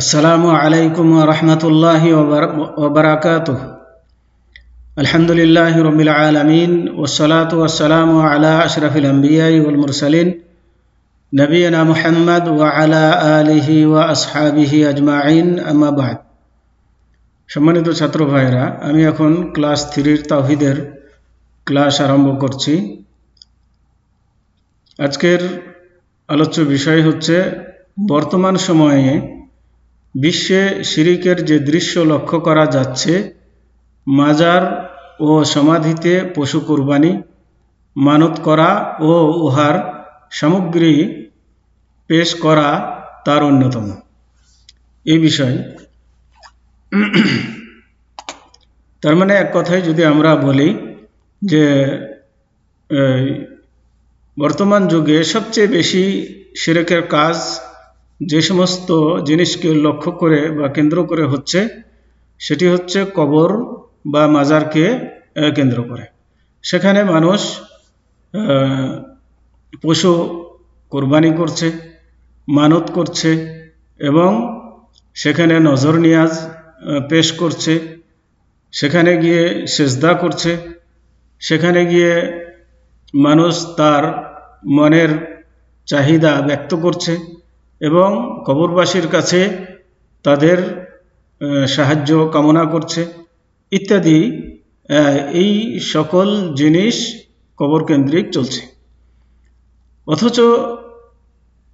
আসসালামু আলাইকুম ওয়া রাহমাতুল্লাহি ওয়া বারাকাতুহু। আলহামদুলিল্লাহি রাব্বিল আলামিন ওয়াসসালাতু ওয়াসসালামু আলা আশরাফিল আমবিয়াই ওয়াল মুরসালিন নবিয়িনা মুহাম্মদ ওয়া আলা আলিহি ওয়া আসহাবিহি আজমাইন, আম্মা বা'দ। সম্মানিত ছাত্র ভাইরা, আমি এখন ক্লাস 3 তাওহীদের ক্লাস আরম্ভ করছি। আজকের আলোচ্য বিষয় হচ্ছে বর্তমান সময়ে বিশ্বে শিরিকের যে দৃশ্য লক্ষ্য করা যাচ্ছে, মাজার ও সমাধিতে পশু কুরবানি, মানত করা ও উহার সামগ্রী পেশ করা তার অন্যতম। এই বিষয় তার মানে এক কথায় যদি আমরা বলি যে বর্তমান যুগে সবচেয়ে বেশি শিরকের কাজ যে সমস্ত জিনিসকে লক্ষ্য করে বা কেন্দ্র করে হচ্ছে, সেটি হচ্ছে কবর বা মাজারকে কেন্দ্র করে। সেখানে মানুষ পশু কোরবানি করছে, মানত করছে এবং সেখানে নজর নিয়াজ পেশ করছে, সেখানে গিয়ে সেজদা করছে, সেখানে গিয়ে মানুষ তার মনের চাহিদা ব্যক্ত করছে এবং কবরবাসীর কাছে তাদের সাহায্য কামনা করছে ইত্যাদি। এই সকল জিনিস কবর কেন্দ্রিক চলছে। অথচ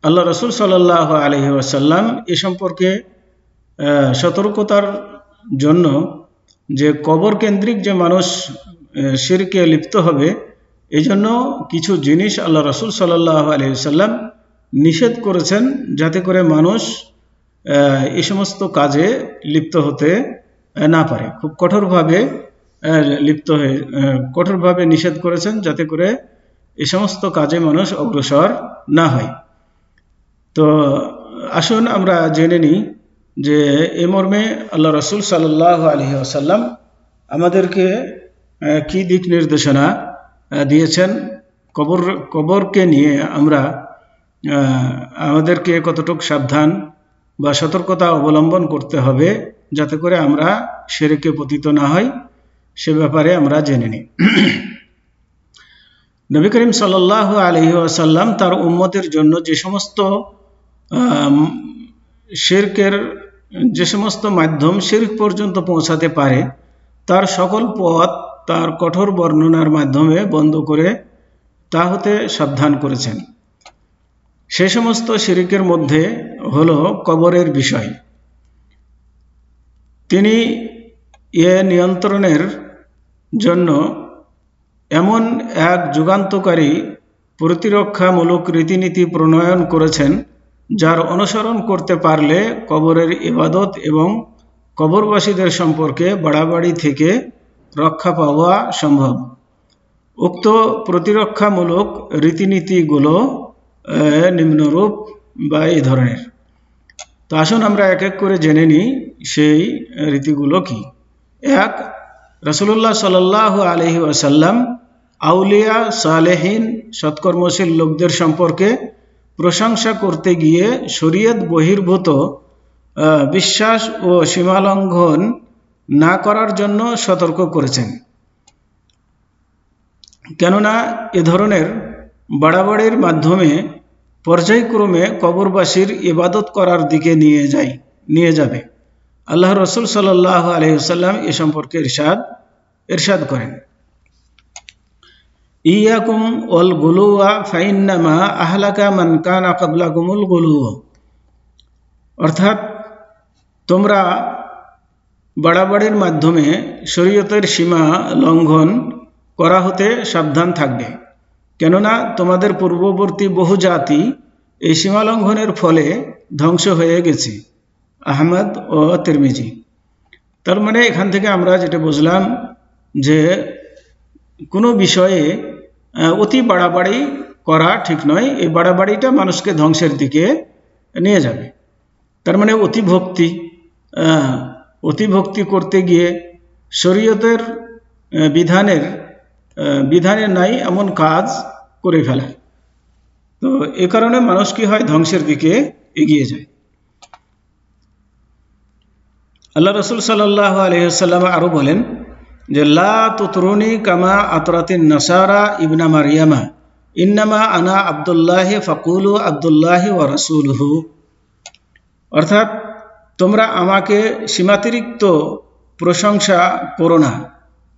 আল্লাহ রাসূল সাল্লাল্লাহু আলাইহি ওয়াসাল্লাম এ সম্পর্কে সতর্কতার জন্য যে কবর কেন্দ্রিক যে মানুষ শিরকে লিপ্ত হবে, এই জন্য কিছু জিনিস আল্লাহ রাসূল সাল্লাল্লাহু আলাইহি ওয়াসাল্লাম নিষেধ করেছেন, যাতে করে মানুষ এই সমস্ত কাজে লিপ্ত হতে না পারে। খুব কঠোরভাবে নিষেধ করেছেন, যাতে করে এই সমস্ত কাজে মানুষ অগ্রসর না হয়। তো আসুন আমরা জেনে নিই যে এ মর্মে আল্লাহ রাসূল সাল্লাল্লাহু আলাইহি ওয়াসাল্লাম আমাদেরকে কি দিক নির্দেশনা দিয়েছেন, কবরকে নিয়ে আমাদেরকে কতটুকু সাবধান বা সতর্কতা অবলম্বন করতে হবে, যাতে করে আমরা শিরকে পতিত না হই, সে ব্যাপারে আমরা জেনে নিই। নবী করিম সাল্লাল্লাহু আলাইহি ওয়াসাল্লাম তার উম্মতের জন্য যে সমস্ত মাধ্যম শিরক পর্যন্ত পৌঁছাতে পারে, তার সকল পথ তার কঠোর বর্ণনার মাধ্যমে বন্ধ করে তা হতে সাবধান করেছেন। সে সমস্ত শিরকের মধ্যে হলো কবরের বিষয়। তিনি এ নিয়ন্ত্রণের জন্য এমন এক যুগান্তকারী প্রতিরক্ষামূলক রীতিনীতি প্রণয়ন করেছেন, যার অনুসরণ করতে পারলে কবরের ইবাদত এবং কবরবাসীদের সম্পর্কে বাড়াবাড়ি থেকে রক্ষা পাওয়া সম্ভব। উক্ত প্রতিরক্ষামূলক রীতিনীতিগুলো নিম্নরূপ বা এই ধরনের। তো আসুন আমরা এক এক করে জেনে নিই সেই রীতিগুলো কি। এক, রাসূলুল্লাহ সাল্লাল্লাহু আলাইহি ওয়াসাল্লাম আউলিয়া, সালেহীন, সৎকর্মশীল লোকদের সম্পর্কে প্রশংসা করতে গিয়ে শরীয়ত বহির্ভূত বিশ্বাস ও সীমালঙ্ঘন না করার জন্য সতর্ক করেছেন। কেননা এ ধরনের বাড়াবাড়ির মাধ্যমে পর্যায়ক্রমে কবরবাসীর ইবাদত করার দিকে নিয়ে যাবে। আল্লাহ রাসূল সাল্লাল্লাহু আলাইহি ওয়াসাল্লাম এ সম্পর্কে ইরশাদ করেন, ইয়াকুম ওয়াল গুলুওয়া ফাইন্নামা আহলাকা মান কানা ক্বাবলাকুমুল গুলুও। অর্থাৎ তোমরা বাড়াবাড়ির মাধ্যমে শরীয়তের সীমা লঙ্ঘন করা হতে সাবধান থাকবে, কেননা তোমাদের পূর্ববর্তী বহু জাতি এই সীমা লঙ্ঘনের ফলে ধ্বংস হয়ে গেছে। আহমদ ও তিরমিজি। তার মানে এখান থেকে আমরা যেটা বুঝলাম যে কোনো বিষয়ে অতি বাড়াবাড়ি করা ঠিক নয়। এই বাড়াবাড়িটা মানুষকে ধ্বংসের দিকে নিয়ে যাবে। তার মানে অতিভক্তি করতে গিয়ে শরীয়তের বিধানের নাই এমন কাজ করে ফেলা। তো এ কারণে মানুষ কি হয়, ধ্বংসের দিকে এগিয়ে যায়। আল্লাহ রসুল সাল্লাল্লাহু আলাইহি ওয়াসাল্লাম আরও বলেন যে লা তুতরুনি কামা আতরাতিন নাসারা ইবনা মারিয়ামা ইন্নামা আনা আব্দুল্লাহি ফাকুলু আব্দুল্লাহি ওয়া রাসূলুহু। অর্থাৎ তোমরা আমাকে সীমাতিরিক্ত প্রশংসা করো না,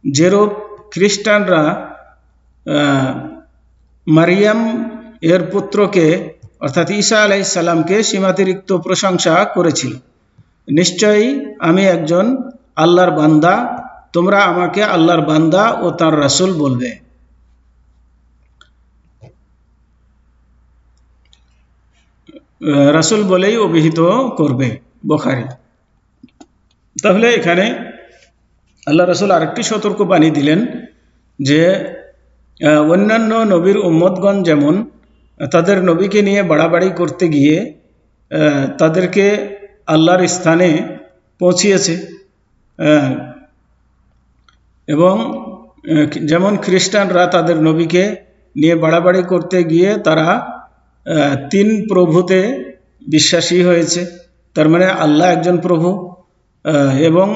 যেরূপ খ্রিস্টানরা মারিয়াম এর পুত্রকে অর্থাৎ ঈসা আলাইহিস সালামকে সীমাতিরিক্ত প্রশংসা করেছিল। নিশ্চয়ই আমি একজন আল্লাহর বান্দা, তোমরা আমাকে আল্লাহর বান্দা ও তার রাসূল বলবে। রাসূল বলেই অভিহিত করবে, বুখারী। তাহলে এখানে আল্লাহ রাসূল আরেকটি সতর্কবাণী দিলেন যে অন্যান্য নবীর উম্মতগণ যেমন তাদের নবীকে নিয়ে বাড়াবাড়ি করতে গিয়ে তাদেরকে আল্লাহর স্থানে পৌঁছিয়েছে, এবং যেমন খ্রিস্টানরা তাদের নবীকে নিয়ে বাড়াবাড়ি করতে গিয়ে তারা তিন প্রভুতে বিশ্বাসী হয়েছে। তার মানে আল্লাহ একজন প্রভু, এবং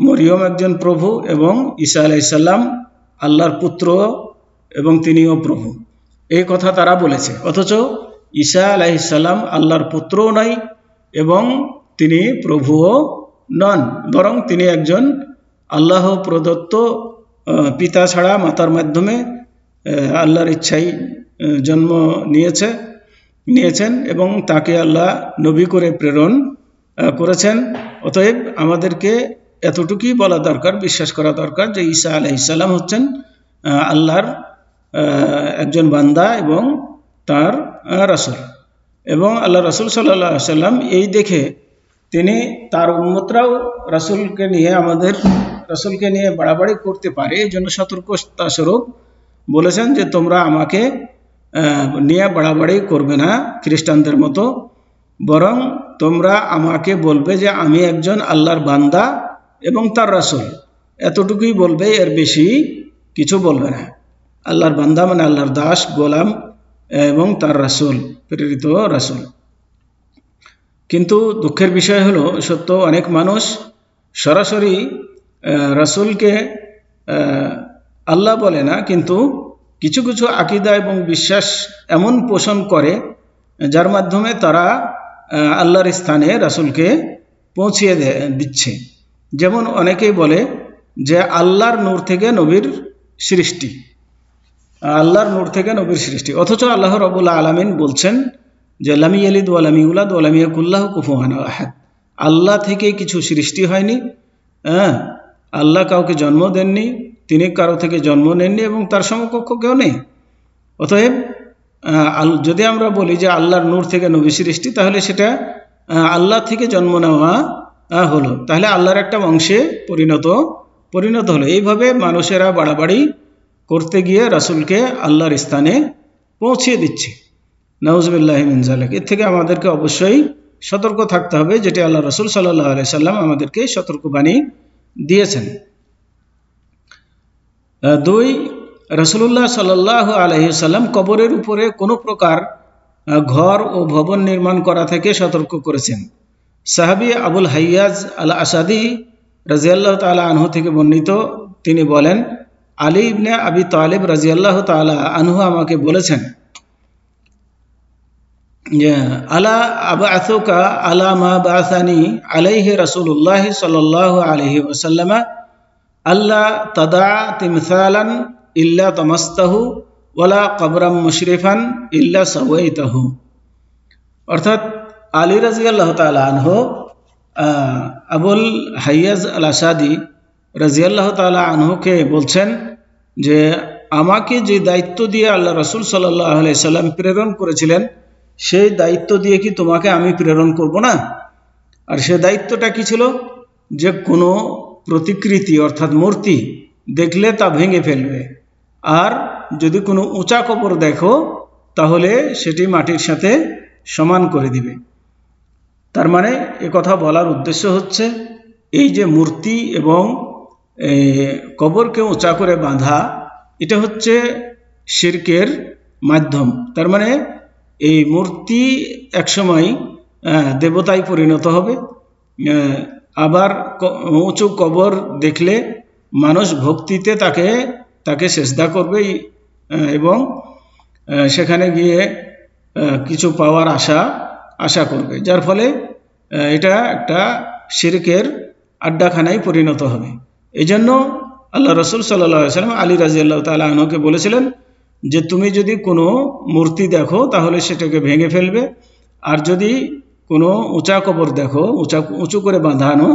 মরিয়ম একজন প্রভু, এবং ঈসা আলাইহিস সালাম আল্লাহর পুত্র এবং তিনিও প্রভু, এই কথা তারা বলেছে। অথচ ঈসা আলাইহিস সালাম আল্লাহর পুত্রও নয় এবং তিনি প্রভুও নন, বরং তিনি একজন আল্লাহ প্রদত্ত পিতা ছাড়া মাতার মাধ্যমে আল্লাহর ইচ্ছায় জন্ম নিয়েছেন এবং তাকে আল্লাহ নবী করে প্রেরণ করেছেন। অতএব আমাদেরকে এতটুকুই বলা দরকার, বিশ্বাস করা দরকার যে ঈসা আলাইহিস সালাম হচ্ছেন আল্লাহর একজন বান্দা এবং তার রাসূল। এবং আল্লাহ রাসূল সাল্লাল্লাহু আলাইহি ওয়াসাল্লাম এই দেখে তিনি তার উম্মতরাও রাসূলকে নিয়ে বাড়াবাড়ি করতে পারে, এই জন্য সতর্কতা স্বরূপ বলেছেন যে তোমরা আমাকে নিয়ে বাড়াবাড়ি করবে না খ্রিস্টানদের মতো, বরং তোমরা আমাকে বলবে যে আমি একজন আল্লাহর বান্দা এবং তার রাসূল, এতটুকুই বলবে, এর বেশি কিছু বলবে না। আল্লাহর বান্দা মানে আল্লাহর দাস, গোলাম এবং তার রাসূল, প্রেরিত রাসূল। কিন্তু দুঃখের বিষয় হলো সত্য অনেক মানুষ সরাসরি রাসূলকে আল্লাহ বলে না, কিন্তু কিছু কিছু আকীদা এবং বিশ্বাস এমন পোষণ করে যার মাধ্যমে তারা আল্লাহর স্থানে রাসূলকে পৌঁছিয়ে দিচ্ছে। যেমন অনেকেই বলে যে আল্লাহর নূর থেকে নবীর সৃষ্টি, আল্লাহর নূর থেকে নবীর সৃষ্টি, অথচ আল্লাহ রাব্বুল আলামিন বলছেন যে লাম ইয়ালিদ ওয়া লাম ইউলাদ ওয়া লাম ইয়াকুল লাহু কুফুয়ান আহাদ। আল্লাহ থেকে কিছু সৃষ্টি হয়নি, আল্লাহ কাউকে জন্ম দেননি, তিনি কারো থেকে জন্ম নেননি এবং তার সমকক্ষ কেউ নেই। অতএব যদি আমরা বলি যে আল্লাহর নূর থেকে নবী সৃষ্টি, তাহলে সেটা আল্লাহ থেকে জন্ম নেওয়া হলো, তাহলে আল্লাহর একটা অংশে পরিণত হলো। এইভাবে মানুষেরা বাড়াবাড়ি করতে গিয়ে রাসূলকে আল্লাহর স্থানে পৌঁছিয়ে দিচ্ছে। নাউজুবিল্লাহি মিন যালিক। এর থেকে আমাদেরকে অবশ্যই সতর্ক থাকতে হবে, যেটি আল্লাহ রাসূল সাল্লাল্লাহু আলাইহি সাল্লাম আমাদেরকে সতর্কবাণী দিয়েছেন। 2, রাসূলুল্লাহ সাল্লাল্লাহু আলাইহি সাল্লাম কবরের উপরে কোনো প্রকার ঘর ও ভবন নির্মাণ করা থেকে সতর্ক করেছেন। সাহাবী আবুল হাইয়াজ আল আসাদি রাদিয়াল্লাহু তাআলা আনহু থেকে বর্ণিত, তিনি বলেন, আলী ইবনে আবি তালিব রাদিয়াল্লাহু তাআলা আনহু আমাকে বলেছেন, আলা আবআসুকা আলা মা বাআসানি আলাইহি রাসূলুল্লাহ সাল্লাল্লাহু আলাইহি ওয়াসাল্লাম আল্লা তাদা তিমসালান ইল্লা তামাস্তাহু ওয়ালা কবরাম মুশরিফান ইল্লা সাওয়াইতাহু। অর্থাৎ আলী রাদিয়াল্লাহু তাআলা আনহু আবুল হাইয়াজ আল আসাদি রাদিয়াল্লাহু তাআলা আনহুকে বলছেন যে আমাকে যে দায়িত্ব দিয়ে আল্লাহ রাসূল সাল্লাল্লাহু আলাইহি সাল্লাম প্রেরণ করেছিলেন, সেই দায়িত্ব দিয়ে কি তোমাকে আমি প্রেরণ করব না? আর সে দায়িত্বটা কি ছিল? যে কোনো প্রতিকৃতি অর্থাৎ মূর্তি দেখলে তা ভেঙে ফেলবে, আর যদি কোনো উঁচা কবর দেখো তাহলে সেটি মাটির সাথে সমান করে দিবে। তার মানে কথা বলার উদ্দেশ্য হচ্ছে এই যে মূর্তি এবং কবরকে উঁচা করে বাঁধা, এটা হচ্ছে শিরকের মাধ্যম। তার মানে এই মূর্তি একসময় দেবতায় পরিণত হবে, আবার উঁচু কবর দেখলে মানুষ ভক্তিতে তাকে সেজদা করবে এবং সেখানে গিয়ে কিছু পাওয়ার আশা করবে, যার ফলে এটা একটা শিরকের আড্ডাখানায় পরিণত হবে। এই জন্য আল্লাহ রসুল সাল্লাল্লাহু আলাইহি ওয়াসাল্লাম আলী রাদিয়াল্লাহু তাআলা আনহুকে বলেছিলেন যে তুমি যদি কোনো মূর্তি দেখো তাহলে সেটাকে ভেঙে ফেলবে, আর যদি কোনো উঁচা কবর দেখো, উঁচু করে বাঁধানো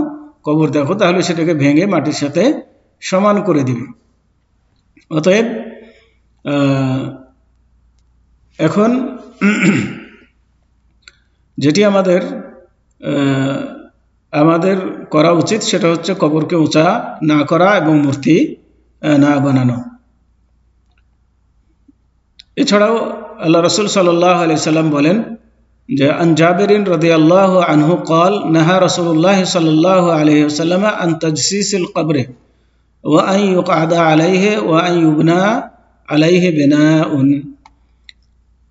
কবর দেখো, তাহলে সেটাকে ভেঙে মাটির সাথে সমান করে দিবে। অতএব এখন যেটি আমাদের করা উচিত সেটা হচ্ছে কবরকে উঁচা না করা এবং মূর্তি না বানানো। এছাড়াও আল্লাহ রসুল সাল্লাল্লাহু আলাইহি সাল্লাম বলেন যে আন জাবিরিন রাদিয়াল্লাহু আনহু قال نهى رسول الله صلى الله عليه وسلم عن تجسيس القبر وأن يقعد عليه وأن يبنى عليه بناء।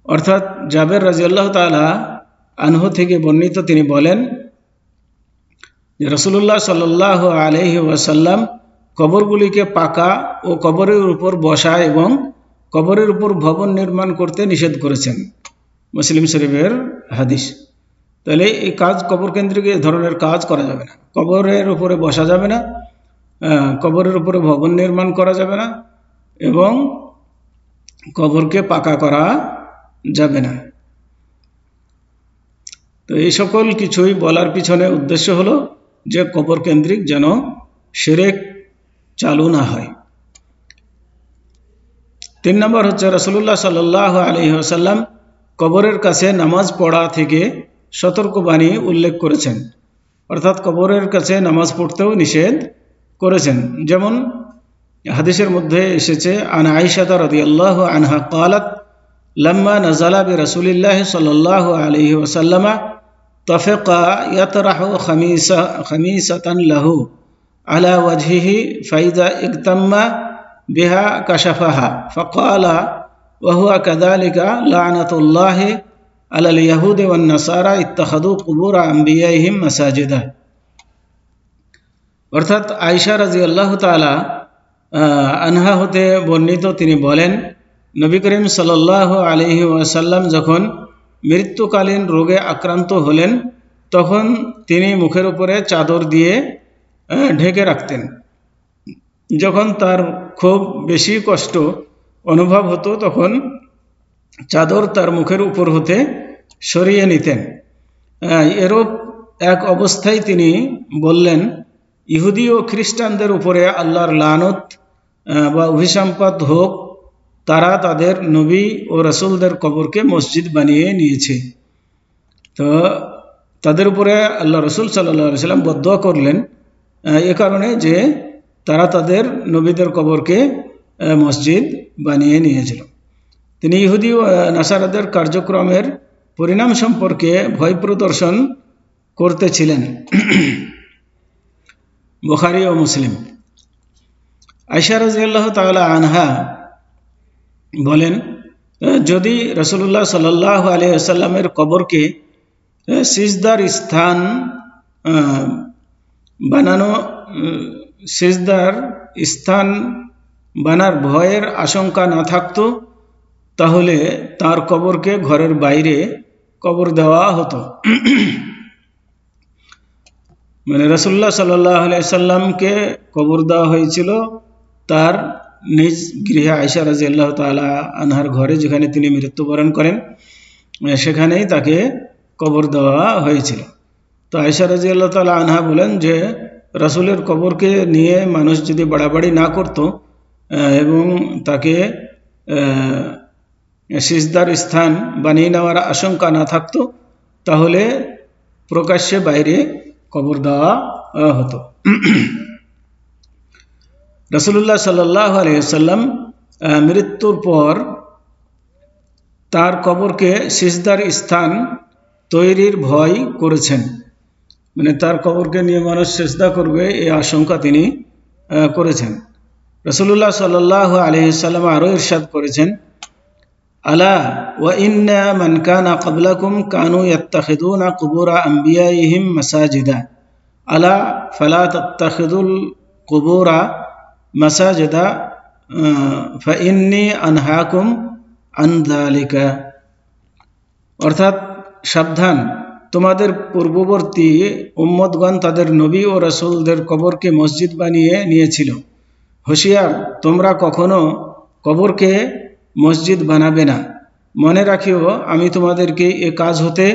অর্থাৎ জাবের রাদিয়াল্লাহু তাআলা আনহু থেকে বর্ণিত, তিনি বলেন যে রাসূলুল্লাহ সাল্লাল্লাহু আলাইহি ওয়াসাল্লাম কবরগুলিকে পাকা ও কবরের উপর বসা এবং কবরের উপর ভবন নির্মাণ করতে নিষেধ করেছেন। মুসলিম শরীফের হাদিস। তাহলে এই কাজ কবর কেন্দ্রিক এ ধরনের কাজ করা যাবে না, কবরের উপরে বসা যাবে না, কবরের উপরে ভবন নির্মাণ করা যাবে না এবং কবরকে পাকা করা যাবে না। তো এই সকল কিছুই বলার পিছনে উদ্দেশ্য হলো যে কবর কেন্দ্রিক যেন শিরক চালু না হয়। 3 নম্বর হচ্ছে রাসূলুল্লাহ সাল্লাল্লাহু আলাইহি ওয়াসাল্লাম কবরের কাছে নামাজ পড়া থেকে সতর্কবাণী উল্লেখ করেছেন, অর্থাৎ কবরের কাছে নামাজ পড়তেও নিষেধ করেছেন। যেমন হাদিসের মধ্যে এসেছে আন আয়েশা রাদিয়াল্লাহু আনহা قالت لما نزل برسول الله صلى الله عليه وسلم طفق يطرح خميسة له على وجهه فإذا اغتم بها كشفها فقال وهو كذلك لعنة الله على اليهود والنصارى اتخذوا قبور أنبيائهم مساجدا। অর্থাৎ আয়েশা রাদিয়াল্লাহু তাআলা আনহা হতে বর্ণিত, তিনি বলেন নবী করিম সাল্লাল্লাহু আলাইহি ওয়াসাল্লাম যখন মৃত্যুকালীন রোগে আক্রান্ত হলেন তখন তিনি মুখের উপরে চাদর দিয়ে ঢেকে রাখতেন। যখন তার খুব বেশি কষ্ট অনুভব হতো তখন চাদর তার মুখের উপর হতে সরিয়ে নিতেন। এরূপ এক অবস্থায় তিনি বললেন, ইহুদি ও খ্রিস্টানদের উপরে আল্লাহর লানত বা অভিসম্পাত হোক, তারা তাদের নবী ও রাসূলদের কবরকে মসজিদ বানিয়ে নিয়েছে। তো তাদের উপরে আল্লাহ রসুল সাল্লাল্লাহু আলাইহি ওয়াসাল্লাম বদদুয়া করলেন এ কারণে যে তারা তাদের নবীদের কবরকে মসজিদ বানিয়ে নিয়েছিল। তিনি ইহুদি ও নাসারাদের কার্যক্রমের পরিণাম সম্পর্কে ভয় প্রদর্শন করতেছিলেন। বুখারী ও মুসলিম। আয়েশা রাদিয়াল্লাহু তাআলা আনহা বলেন, যদি রাসূলুল্লাহ সাল্লাল্লাহু আলাইহি ওয়াসাল্লামের কবরকে সিজদার স্থান বানার ভয়ের আশঙ্কা না থাকতো তাহলে তার কবরকে ঘরের বাইরে কবর দেওয়া হতো। মানে রাসূলুল্লাহ সাল্লাল্লাহু আলাইহি ওয়াসাল্লামকে কবর দেওয়া হয়েছিল তার নিজ গৃহে আয়েশা রাদিয়াল্লাহু তাআলা আনহার ঘরে, যেখানে তিনি মৃত্যুবরণ করেন, সেখানেই তাকে কবর দেওয়া হয়েছিল। তো আয়েশা রাদিয়াল্লাহু তাআলা আনহা বলেন যে রাসূলের কবরকে নিয়ে মানুষ যদি বাড়াবাড়ি না করত এবং তাকে সিজদার স্থান বানিয়ে নেওয়ার আশঙ্কা না থাকতো তাহলে প্রকাশ্যে বাইরে কবর দেওয়া হতো। রাসূলুল্লাহ সাল্লাল্লাহু আলাইহি ওয়াসাল্লাম মৃত্যুর পর তার কবরকে সিজদার স্থান তৈরির ভয় করেছেন, মানে তার কবরকে নিয়ে মানুষ সিজদা করবে এই আশঙ্কা তিনি করেছেন। রাসূলুল্লাহ সাল্লাল্লাহু আলাইহি ওয়াসাল্লাম আরো ইরশাদ করেছেন, আলা ওয়া ইন্না মান কানা ক্বাবলাকুম কানু ইয়াত্তাখিযুনা কুবুরা আম্বিয়াইহিম মাসাজিদা আলা ফালা তাত্তাখিযুল কুবুরা মাসাজিদা ফাইন্নী আনহাকুম আন যালিকা। অর্থাৎ সাবধান, তোমাদের পূর্ববর্তী উম্মতগণ তাদের নবী ও রাসূলদের কবরকে মসজিদ বানিয়ে নিয়েছিল। হুঁশিয়ার, তোমরা কখনো কবরকে মসজিদ বানাবে না। মনে রাখিও, আমি তোমাদেরকে এ কাজ হতে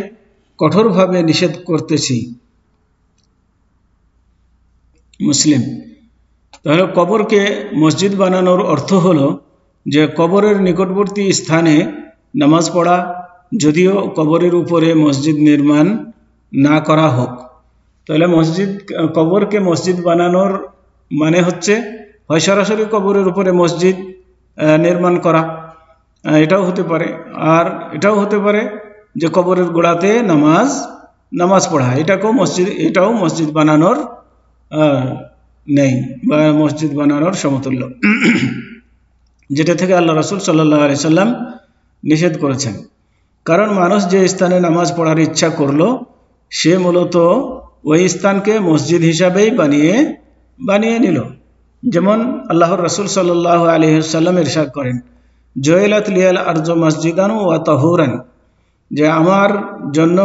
কঠোরভাবে নিষেধ করতেছি। মুসলিম। তাহলে কবরকে মসজিদ বানানোর অর্থ হলো যে কবরের নিকটবর্তী স্থানে নামাজ পড়া, যদিও কবরের উপরে মসজিদ নির্মাণ না করা হোক। তাহলে কবরকে মসজিদ বানানোর মানে হচ্ছে হয় সরাসরি কবরের উপরে মসজিদ নির্মাণ করা, এটাও হতে পারে, আর এটাও হতে পারে যে কবরের গোড়াতে নামাজ পড়া, এটাও মসজিদ বানানোর নেই বা মসজিদ বানানোর সমতুল্য, যেটা থেকে আল্লাহ রাসূল সাল্লাল্লাহু আলাইহি সাল্লাম নিষেধ করেছেন। কারণ মানুষ যে স্থানে নামাজ পড়ার ইচ্ছা করলো, সে মূলত ওই স্থানকে মসজিদ হিসাবেই বানিয়ে নিল। যেমন আল্লাহর রাসূল সাল্লাল্লাহু আলাইহি সাল্লাম ইরশাদ করেন, জুইলাত লিয়াল আরজু মসজিদান ওয়া তাহুরান, যে আমার জন্য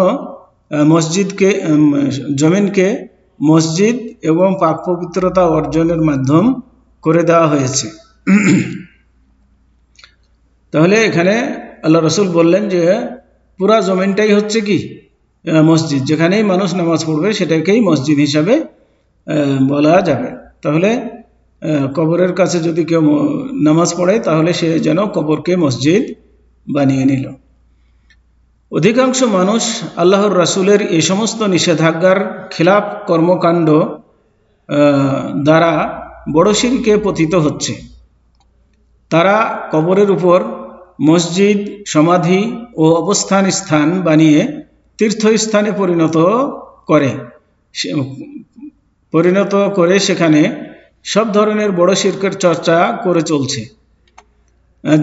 জমিনকে মসজিদ এবং পাক পবিত্রতা অর্জনের মাধ্যম করে দেওয়া হয়েছে। তাহলে এখানে আল্লাহ রাসূল বললেন যে পুরা জমিনটাই হচ্ছে কি মসজিদ, যেখানেই মানুষ নামাজ পড়বে সেটাকেই মসজিদ হিসাবে বলা যাবে। তাহলে কবরের কাছে যদি কেউ নামাজ পড়ে, তাহলে সে যেন কবরকে মসজিদ বানিয়ে নিল। অধিকাংশ মানুষ আল্লাহর রাসূলের এই সমস্ত নিষেধাজ্ঞার খেলাফ কর্মকাণ্ড দ্বারা বড় শিরকে পতিত হচ্ছে। তারা কবরের উপর মসজিদ, সমাধি ও অবস্থান স্থান বানিয়ে তীর্থস্থানে পরিণত করে সেখানে সব ধরনের বড় শিরকের চর্চা করে চলছে।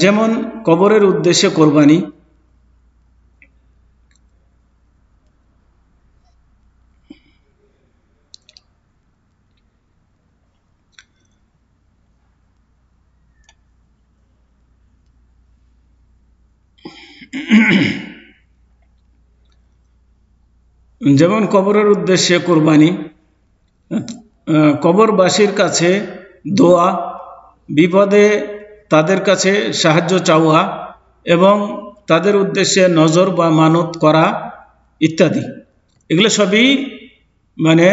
যেমন কবরের উদ্দেশ্যে কোরবানি, কবরবাসীর কাছে দোয়া, বিপদে তাদের কাছে সাহায্য চাওয়া এবং তাদের উদ্দেশ্যে নজর বা মানত করা ইত্যাদি, এগুলো সবই মানে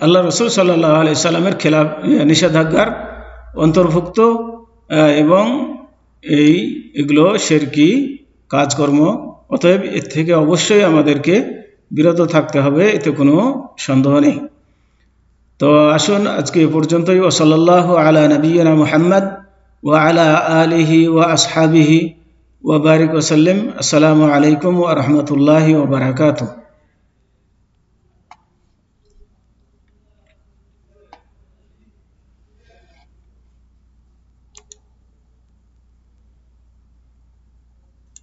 আল্লাহ রাসূল সাল্লাল্লাহু আলাইহি সাল্লামের খেলাফ নিষেধাজ্ঞার অন্তর্ভুক্ত এবং এগুলো শিরকি কাজকর্ম। অতএব এর থেকে অবশ্যই আমাদেরকে বিরত থাকতে হবে, এতে কোনো সন্দেহ নেই। তো আসুন আজকে এ পর্যন্তই। ওয়া সাল্লাল্লাহু আলা নবিয়িনা মুহাম্মদ ওয়া আলা আলিহি ওয়া আসহাবিহি ওয়া বারিক ওয়া সাল্লিম। আসসালামু আলাইকুম ওয়া রাহমাতুল্লাহি ওয়া বারাকাতুহু।